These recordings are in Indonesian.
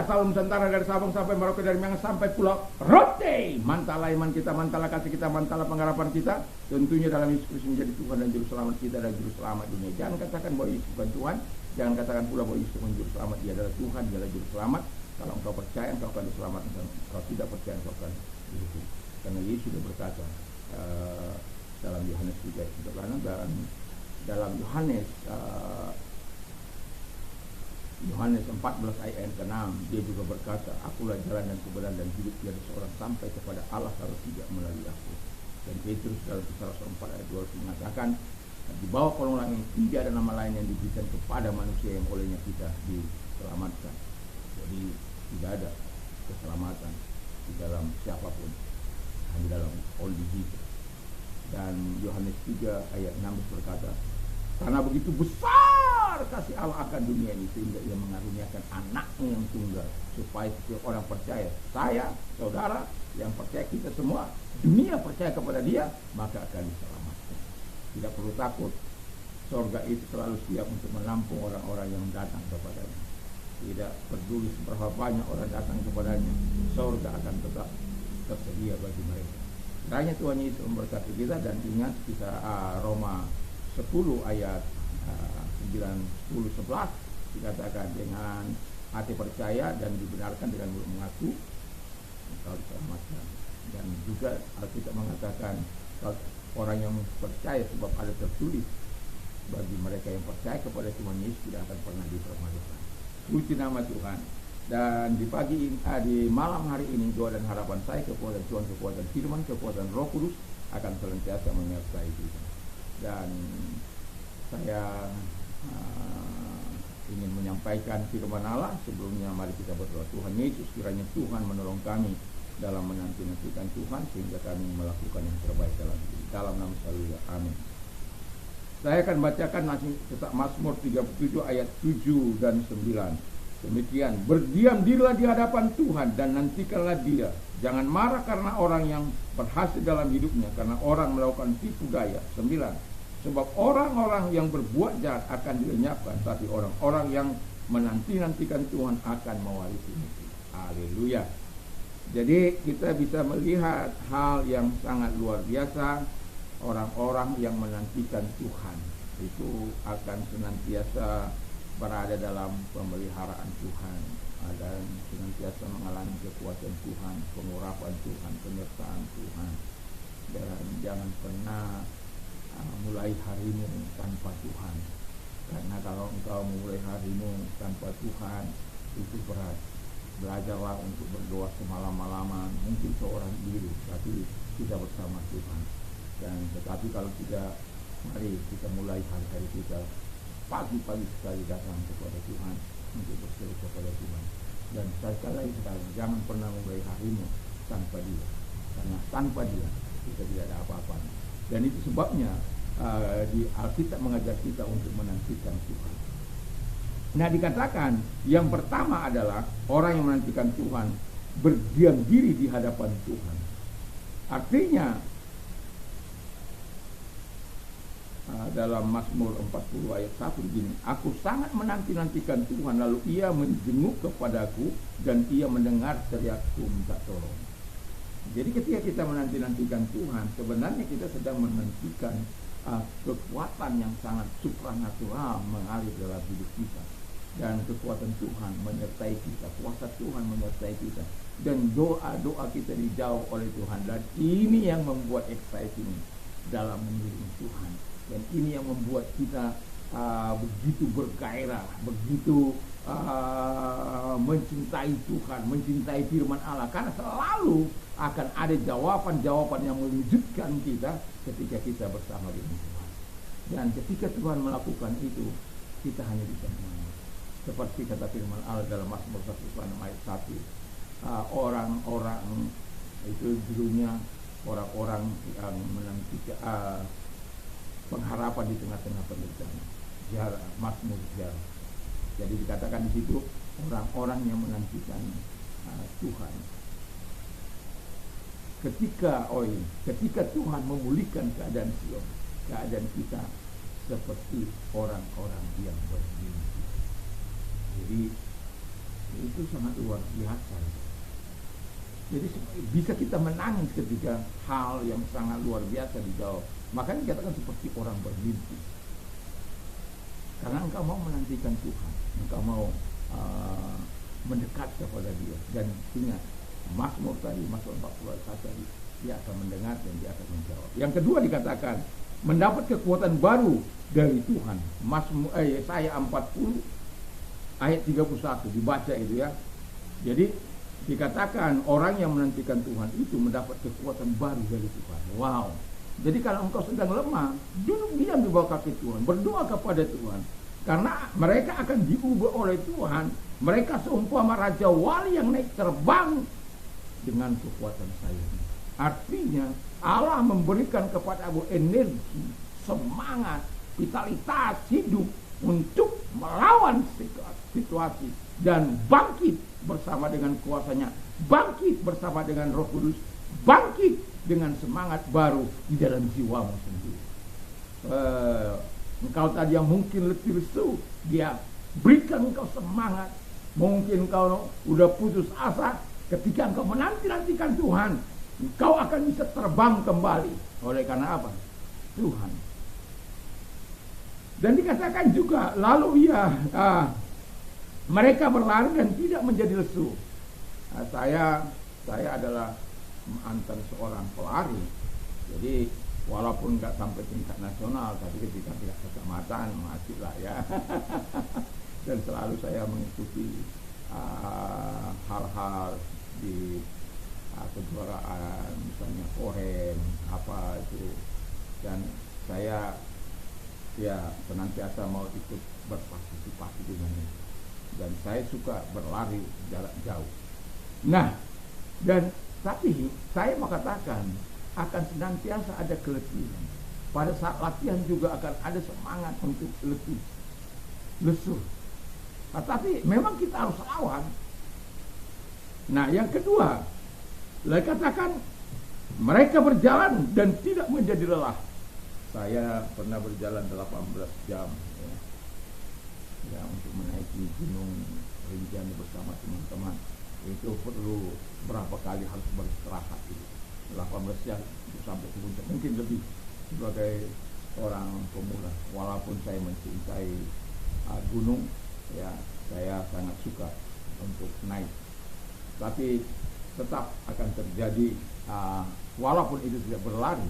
asal Nusantara dari Sabang sampai Merauke, dari Minang sampai Pulau Rote. Mantala iman kita, mantala kasih kita, mantala pengharapan kita. Tentunya dalam Yesus Kristus menjadi Tuhan dan Juru Selamat kita dan Juru Selamat dunia. Jangan katakan bahwa Yesus bukan Tuhan. Jangan katakan pula bahwa Yesus bukan Juru Selamat. Dia adalah Tuhan, dia adalah Juru Selamat. Kalau engkau percaya, engkau akan diselamatkan. Kalau tidak percaya, engkau akan dihukum. Karena Yesus sudah berkata dalam Yohanes 3 dan dalam Yohanes 14 ayat ke-6, dia juga berkata, akulah jalan dan kebenaran dan hidup, tiada seorang sampai kepada Allah kalau tidak melalui aku. Dan Petrus dalam kisah 4 ayat 2 mengatakan, di bawah kolong langit tidak ada nama lain yang diberikan kepada manusia yang olehnya kita diselamatkan. Jadi tidak ada keselamatan di dalam siapapun, hanya dalam only Jesus. Dan Yohanes 3 ayat 6 berkata, karena begitu besar kasih Allah akan dunia ini, sehingga ia mengaruniakan anaknya yang tunggal, supaya setiap orang percaya, saya, saudara, yang percaya, kita semua, dunia percaya kepada dia, maka akan diselamatkan. Tidak perlu takut, surga itu selalu siap untuk menampung orang-orang yang datang kepadanya. Tidak peduli seberapa banyak orang datang kepadanya, surga akan tetap tersedia bagi mereka. Kiranya Tuhan Yesus memberkati kita. Dan ingat kita Roma 10 ayat 9, 10, 11 dikatakan, dengan hati percaya dan dibenarkan, dengan mulut mengaku engkau diselamatkan. Dan juga Alkitab mengatakan orang yang percaya, sebab ada tertulis, bagi mereka yang percaya kepada Tuhan Yesus tidak akan pernah dipermalukan. Puji nama Tuhan. Dan di malam hari ini, doa dan harapan saya, kekuatan Tuhan, kekuatan firman, kekuatan Roh Kudus akan senantiasa menyertai kita. Dan saya ingin menyampaikan firman Allah. Sebelumnya mari kita berdoa. Tuhan Yesus, kiranya Tuhan menolong kami dalam menanti-nantikan Tuhan, sehingga kami melakukan yang terbaik dalam nama Yesus. Amin. Saya akan bacakan Mazmur 37 ayat 7 dan 9. Demikian, berdiam dirilah di hadapan Tuhan dan nantikanlah dia. Jangan marah karena orang yang berhasil dalam hidupnya, karena orang melakukan tipu daya. 9. Sebab orang-orang yang berbuat jahat akan dilenyapkan, tapi orang-orang yang menanti-nantikan Tuhan akan mewarisi negeri. Haleluya. Jadi kita bisa melihat hal yang sangat luar biasa. Orang-orang yang menantikan Tuhan itu akan senantiasa berada dalam pemeliharaan Tuhan, dan senantiasa mengalami kekuatan Tuhan, pengurapan Tuhan, penyertaan Tuhan. Dan jangan pernah mulai harimu tanpa Tuhan, karena kalau engkau mulai harimu tanpa Tuhan itu berat. Belajarlah untuk berdoa semalam-malaman, mungkin seorang diri, tapi tidak bersama Tuhan. Dan tetapi kalau tidak, mari kita mulai hari-hari kita pagi-pagi sekali datang kepada Tuhan untuk berseru kepada Tuhan. Dan sekali lagi jangan pernah mulai harimu tanpa dia, karena tanpa dia kita tidak ada apa-apa. Dan itu sebabnya di Alkitab mengajar kita untuk menantikan Tuhan. Nah, dikatakan yang pertama adalah orang yang menantikan Tuhan berdiam diri di hadapan Tuhan. Artinya dalam Mazmur 40 ayat 1 begini, aku sangat menanti-nantikan Tuhan, lalu ia menjenguk kepadaku dan ia mendengar teriakku minta tolong. Jadi ketika kita menanti-nantikan Tuhan, sebenarnya kita sedang menantikan kekuatan yang sangat supranatural mengalir dalam hidup kita. Dan kekuatan Tuhan menyertai kita, kuasa Tuhan menyertai kita, dan doa-doa kita dijawab oleh Tuhan. Dan ini yang membuat exciting dalam mengiringi Tuhan. Dan ini yang membuat kita begitu bergairah, begitu mencintai Tuhan, mencintai firman Allah. Karena selalu akan ada jawaban-jawaban yang mewujudkan kita ketika kita bersama dengan Tuhan. Dan ketika Tuhan melakukan itu, kita hanya bisa menangis. Seperti kata firman Allah dalam Mazmur 106 ayat 1. Orang-orang itu judulnya, orang-orang yang menantikan pengharapan di tengah-tengah penderitaan. Mazmur Jarah. Jadi dikatakan di situ orang-orang yang menantikan Tuhan. Ketika Tuhan memulihkan keadaan Sion, keadaan kita seperti orang-orang yang bermimpi. Jadi itu itu sangat luar biasa. Jadi bisa kita menangis ketika hal yang sangat luar biasa dijawab. Makanya dikatakan seperti orang bermimpi. Karena engkau mau menantikan Tuhan, engkau mau mendekat kepada Dia. Dan ingat, Mazmur tadi, Mazmur 41 tadi, dia akan mendengar dan dia akan menjawab. Yang kedua dikatakan mendapat kekuatan baru dari Tuhan. Mazmur Yesaya 40 ayat 31 dibaca itu ya. Jadi dikatakan orang yang menantikan Tuhan itu mendapat kekuatan baru dari Tuhan. Wow. Jadi kalau engkau sedang lemah, duduk diam di bawah kaki Tuhan, berdoa kepada Tuhan. Karena mereka akan diubah oleh Tuhan. Mereka seumpama raja wali yang naik terbang dengan kekuatan sayap. Artinya Allah memberikan kepadamu energi, semangat, vitalitas hidup untuk melawan situasi dan bangkit bersama dengan kuasanya, bangkit bersama dengan Roh Kudus, bangkit dengan semangat baru di dalam jiwamu sendiri. Engkau tadi yang mungkin letih lesu, dia berikan engkau semangat. Mungkin engkau udah putus asa, ketika engkau menanti-nantikan Tuhan, engkau akan bisa terbang kembali. Oleh karena apa? Tuhan. Dan dikatakan juga, lalu mereka berlari dan tidak menjadi lesu. Saya adalah antara seorang pelari. Jadi walaupun nggak sampai tingkat nasional, tapi ketika tingkat kecamatan masih lah ya. Dan selalu saya mengikuti hal-hal di kejuaraan, misalnya Kohen apa itu. Dan saya ya senantiasa mau ikut berpartisipasi dengan itu. Dan saya suka berlari jarak jauh. Nah, dan tapi saya mau katakan akan senantiasa ada keletihan. Pada saat latihan juga akan ada semangat untuk lesu. Nah, tapi memang kita harus lawan. Nah, yang kedua, saya katakan mereka berjalan dan tidak menjadi lelah. Saya pernah berjalan 18 jam ya, untuk menaiki Gunung Rinjani bersama teman-teman. Itu perlu berapa kali harus beristirahat itu. 18 jam sampai ke puncak, mungkin lebih. Sebagai orang pemula, walaupun saya mencintai gunung, ya saya sangat suka untuk naik. Tapi tetap akan terjadi, walaupun itu tidak berlari,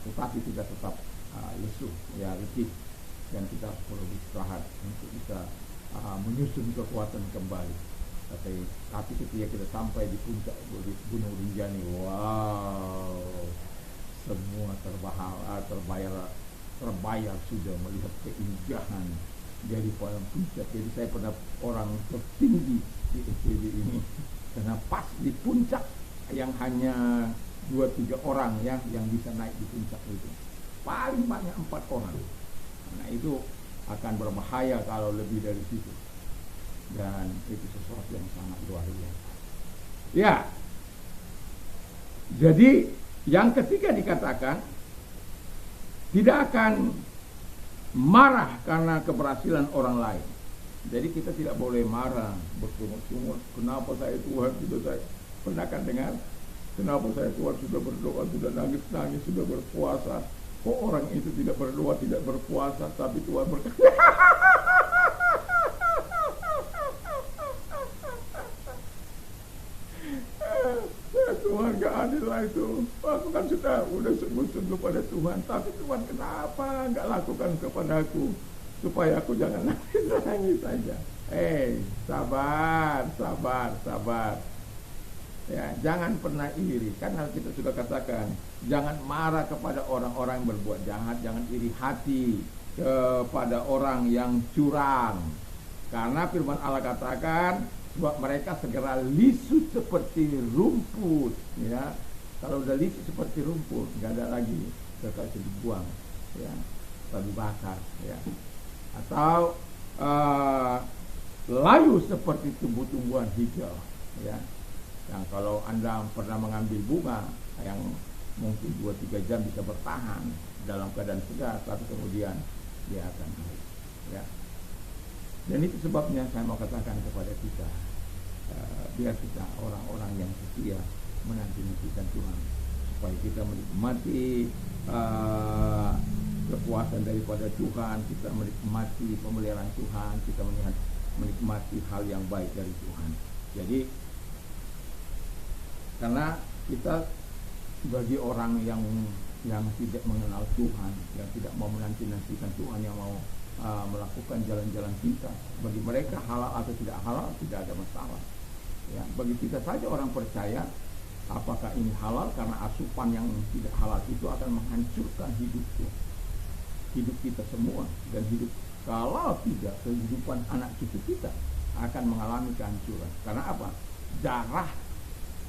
tetapi kita tetap lesu, ya letih, dan kita perlu istirahat untuk bisa menyusun kekuatan kembali. Tapi ketika kita sampai di puncak Gunung Rinjani, wow, semua terbayar sudah melihat keindahan dari puncak. Jadi saya pernah orang tertinggi di SPB ini, karena pas di puncak yang hanya 2-3 orang ya yang bisa naik di puncak itu, paling banyak 4 orang. Nah itu akan berbahaya kalau lebih dari situ, dan itu sesuatu yang sangat luar biasa. Ya, jadi yang ketiga dikatakan tidak akan marah karena keberhasilan orang lain. Jadi kita tidak boleh marah, bersungut-sungut. Kenapa saya Tuhan sudah saya pernah kan dengar? Kenapa saya Tuhan sudah berdoa, sudah nangis-nangis, sudah berpuasa? Kok orang itu tidak berdoa, tidak berpuasa, tapi Tuhan berkata. Tuhan gak adil lah itu. Aku kan sudah sungguh-sungguh pada Tuhan, tapi Tuhan kenapa gak lakukan kepadaku supaya aku jangan nangis saja. Sabar. Ya, jangan pernah iri. Karena kita sudah katakan, jangan marah kepada orang-orang yang berbuat jahat, jangan iri hati kepada orang yang curang. Karena firman Allah katakan, buat mereka segera lisut seperti rumput, ya. Kalau udah lisut seperti rumput, nggak ada lagi, terus dibuang, ya, atau dibakar, ya. Atau layu seperti tumbuh-tumbuhan hijau, ya. Yang kalau Anda pernah mengambil bunga yang mungkin 2-3 jam bisa bertahan dalam keadaan segar, tapi kemudian dia akan naik, ya. Dan itu sebabnya saya mau katakan kepada kita, biar kita orang-orang yang setia menanti-nantikan Tuhan, supaya kita menikmati kekuasaan daripada Tuhan, kita menikmati pemeliharaan Tuhan, kita menikmati hal yang baik dari Tuhan. Jadi karena kita bagi orang yang tidak mengenal Tuhan, yang tidak mau menanti-nantikan Tuhan, yang mau melakukan jalan-jalan kita, bagi mereka halal atau tidak halal tidak ada masalah. Ya, bagi kita saja orang percaya, apakah ini halal, karena asupan yang tidak halal itu akan menghancurkan hidup kita semua, dan kalau tidak, kehidupan anak cucu kita akan mengalami kehancuran. Karena apa? Darah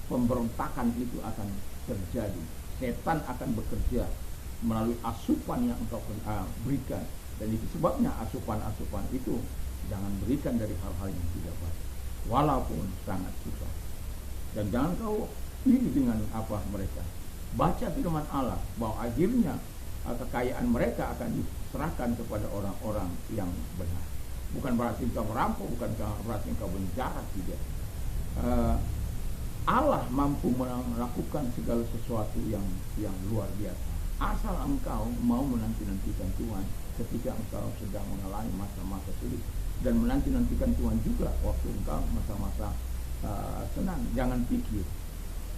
pemberontakan itu akan terjadi. Setan akan bekerja melalui asupan yang engkau berikan. Dan itu sebabnya asupan-asupan itu jangan berikan dari hal-hal yang tidak baik, walaupun sangat susah. Dan jangan kau iri dengan apa mereka. Baca firman Allah bahwa akhirnya kekayaan mereka akan diserahkan kepada orang-orang yang benar. Bukan berarti engkau merampok, bukan berarti engkau menjarah, tidak. Allah mampu melakukan segala sesuatu yang luar biasa, asal engkau mau menanti-nantikan Tuhan ketika engkau sedang mengalami masa-masa sulit, dan menanti-nantikan Tuhan juga waktu engkau masa-masa senang. Jangan pikir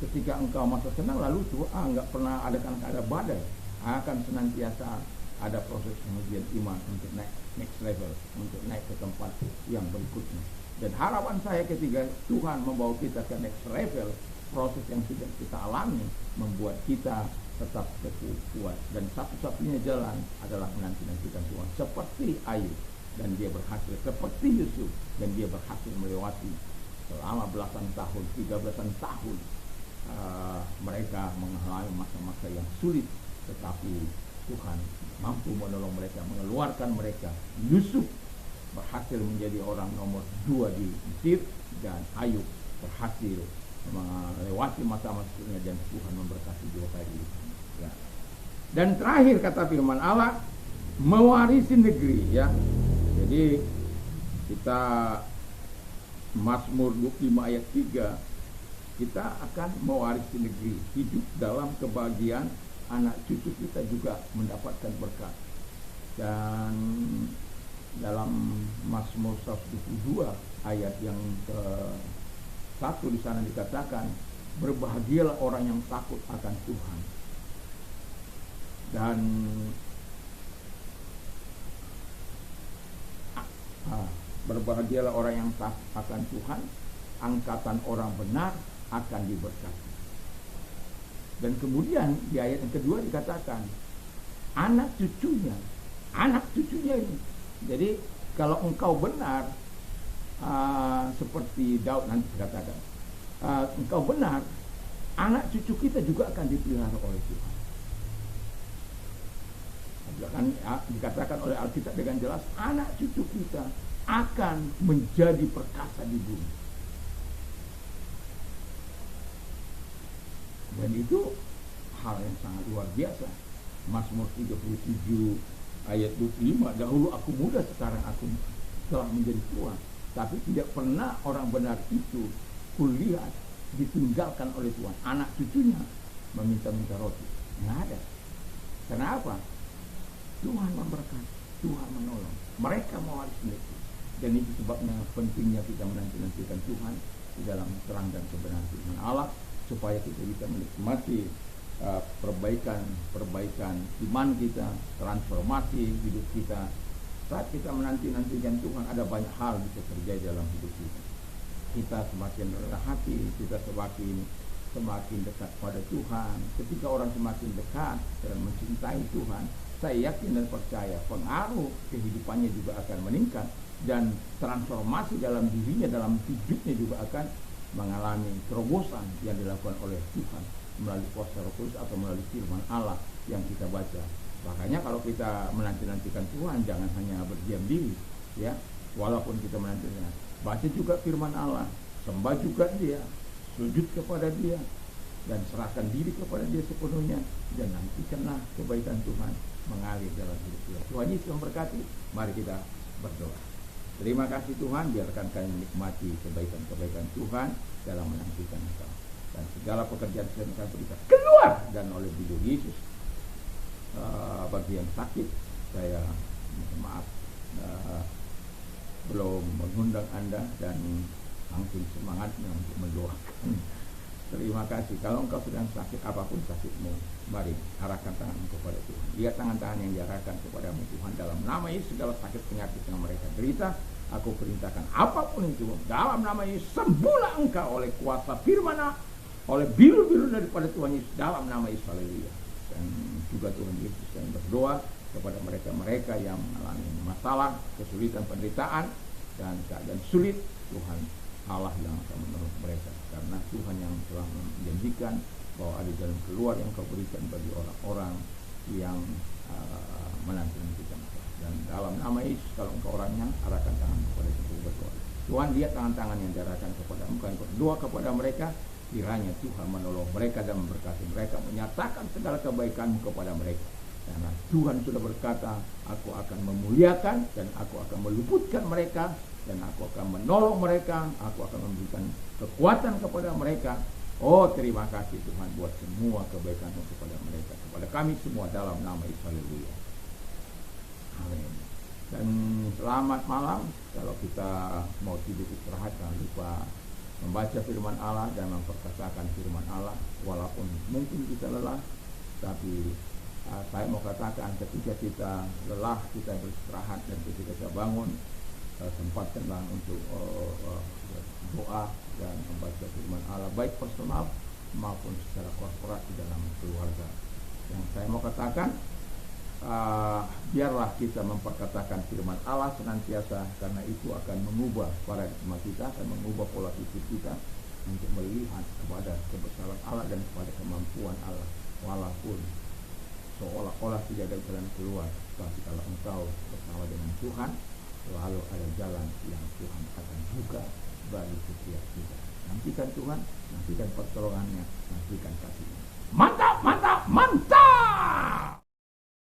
ketika engkau masa senang lalu Tuhan enggak pernah ada badai. Akan senantiasa ada proses pengujian iman untuk naik next level, untuk naik ke tempat yang berikutnya. Dan harapan saya ketika Tuhan membawa kita ke next level, proses yang sudah kita alami membuat kita tetap teguh, kuat. Dan satu-satunya jalan adalah menanti-nantikan Tuhan, seperti Ayub, dan dia berhasil, seperti Yusuf, dan dia berhasil melewati selama belasan tahun, 13 tahun mereka mengalami masa-masa yang sulit, tetapi Tuhan mampu menolong mereka, mengeluarkan mereka. Yusuf berhasil menjadi orang nomor 2 di Mesir, dan Ayub berhasil melewati masa-masanya, dan Tuhan memberkati dua kali. Ya. Dan terakhir kata firman Allah, mewarisi negeri, ya. Jadi kita Mazmur 25 ayat 3, kita akan mewarisi negeri, hidup dalam kebahagiaan, anak cucu kita juga mendapatkan berkat. Dan dalam Mazmur 122 ayat yang ke-1 di sana dikatakan, berbahagialah orang yang takut akan Tuhan. Dan berbahagialah orang yang takut akan Tuhan, angkatan orang benar akan diberkati. Dan kemudian di ayat yang kedua dikatakan anak cucunya ini. Jadi kalau engkau benar, seperti Daud nanti dikatakan, engkau benar, anak cucu kita juga akan dipelihara oleh Tuhan. Dikatakan oleh Alkitab dengan jelas, anak cucu kita akan menjadi perkasa di bumi. Dan itu hal yang sangat luar biasa. Mazmur 37 ayat 25, dahulu aku muda, sekarang aku telah menjadi tua, tapi tidak pernah orang benar itu kulihat ditinggalkan oleh Tuhan. Anak cucunya meminta-minta roti, nggak ada. Kenapa? Tuhan memberkati, Tuhan menolong, mereka mewarisi negeri. Dan itu sebabnya pentingnya kita menanti-nantikan Tuhan di dalam terang dan kebenaran firman Allah, supaya kita bisa menikmati perbaikan iman kita, transformasi hidup kita. Saat kita menanti-nantikan Tuhan, ada banyak hal bisa terjadi dalam hidup kita. Kita semakin rendah hati, kita semakin dekat pada Tuhan. Ketika orang semakin dekat dan mencintai Tuhan, saya yakin dan percaya pengaruh kehidupannya juga akan meningkat, dan transformasi dalam dirinya, dalam hidupnya juga akan mengalami terobosan yang dilakukan oleh Tuhan melalui kuasa Roh Kudus atau melalui firman Allah yang kita baca. Makanya kalau kita menanti-nantikan Tuhan, jangan hanya berdiam diri, ya. Walaupun kita menantikan, baca juga firman Allah, sembah juga Dia, sujud kepada Dia, dan serahkan diri kepada Dia sepenuhnya, dan nantikanlah kebaikan Tuhan mengalir dalam hidup kita. Tuhan Yesus memberkati. Mari kita berdoa. Terima kasih Tuhan, biarkan kami menikmati kebaikan-kebaikan Tuhan dalam menantikan Engkau. Dan segala pekerjaan yang kami berikan keluar dan oleh hidup Yesus. Bagi yang sakit, saya maaf belum mengundang Anda dan langsung semangatnya untuk mendoakan. Terima kasih. Kalau engkau sedang sakit, apapun sakitmu, mari arahkan tanganmu kepada Tuhan. Lihat tangan-tangan yang diarahkan kepadamu Tuhan. Dalam nama Yesus, segala sakit penyakit yang mereka derita, aku perintahkan apapun itu, dalam nama Yesus, sembuhlah engkau oleh kuasa firman, oleh biru-biru daripada Tuhan Yesus, dalam nama Yesus. Haleluya. Dan juga Tuhan Yesus yang berdoa kepada mereka-mereka yang mengalami masalah, kesulitan, penderitaan, dan keadaan sulit. Tuhan Allah yang akan menolong mereka, karena Tuhan yang telah menjanjikan bahwa ada jalan keluar yang Kau berikan bagi orang-orang yang menanti-nantikan. Dan dalam nama Yesus, kalau engkau orangnya, arahkan tangan kepada Tuhan berdoa. Tuhan, lihat tangan-tangan yang diarahkan kepada engkau, berdoa kepada mereka, kiranya Tuhan menolong mereka dan memberkati mereka, menyatakan segala kebaikan-Mu kepada mereka. Karena Tuhan sudah berkata, aku akan memuliakan dan aku akan meluputkan mereka, dan aku akan menolong mereka, aku akan memberikan kekuatan kepada mereka. Oh, terima kasih Tuhan buat semua kebaikan-Mu kepada mereka, kepada kami semua, dalam nama Yesus. Haleluya. Amin. Dan selamat malam. Kalau kita mau tidur istirahat, jangan lupa membaca firman Allah dan memperkatakan firman Allah. Walaupun mungkin kita lelah, tapi saya mau katakan, ketika kita lelah, kita beristirahat, dan ketika kita bangun, sempatkanlah untuk doa dan membaca firman Allah, baik personal maupun secara korporat di dalam keluarga. Yang saya mau katakan, biarlah kita memperkatakan firman Allah senantiasa, karena itu akan mengubah paradigma kita, akan mengubah pola pikir kita untuk melihat kepada kebesaran Allah dan kepada kemampuan Allah. Walaupun seolah-olah tidak ada jalan keluar, tapi kalau engkau bersama dengan Tuhan, lalu ada jalan yang Tuhan akan buka bagi setiap kita. Nantikan Tuhan, nantikan pertolongannya, nantikan kasihnya. Mantap, mantap, mantap.